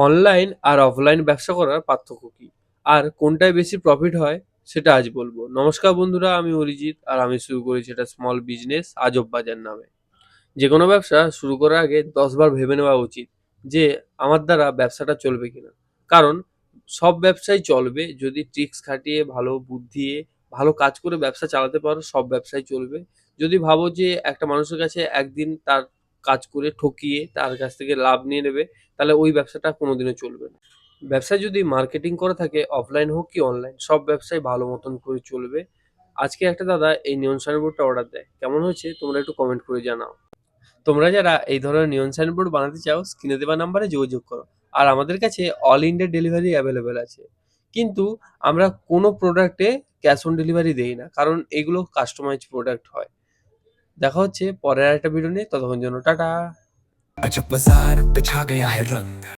Online আর offline ব্যবসা করার পার্থক্য কি, আর কোনটায় বেশি প্রফিট হয় সেটা আজ বলবো। নমস্কার বন্ধুরা, আমি অরিজিৎ আর আমি শুরু করেছি এটা স্মল বিজনেস আজব বাজার নামে। যে কোনো ব্যবসা শুরু করার আগে 10 বার ভেবে নেওয়া উচিত যে আমার দ্বারা ব্যবসাটা চলবে কিনা। কারণ সব ব্যবসাই চলবে যদি ট্রিক্স খাটিয়ে ভালো বুদ্ধি ভালো কাজ করে ব্যবসা চালাতে পারো, সব ব্যবসাই চলবে। যদি ভাবো যে একটা মানুষের কাছে একদিন তার কাজ করে ঠকিয়ে তার কাছ থেকে লাভ নিয়ে নেবে, তাহলে ওই ব্যবসাটা কোনোদিনও চলবে না। ব্যবসায় যদি মার্কেটিং করা থাকে, অফলাইন হোক কি অনলাইন, সব ব্যবসায় ভালো মতন করে চলবে। আজকে একটা দাদা এই নিয়ন সাইনবোর্ডটা অর্ডার দেয়, কেমন হয়েছে তোমরা একটু কমেন্ট করে জানাও। তোমরা যারা এই ধরনের নিয়ন সাইনবোর্ড বানাতে চাও, স্ক্রিনে দেওয়া নাম্বারে যোগাযোগ করো। আর আমাদের কাছে অল ইন্ডিয়া ডেলিভারি অ্যাভেলেবেল আছে। কিন্তু আমরা কোনো প্রোডাক্টে ক্যাশ অন ডেলিভারি দেই না, কারণ এগুলো কাস্টমাইজ প্রোডাক্ট হয়। দেখা হচ্ছে পরের একটা ভিডিও নিয়ে, ততক্ষণ জন্য টাটা। अजब बाजार पे छा गया है रंग।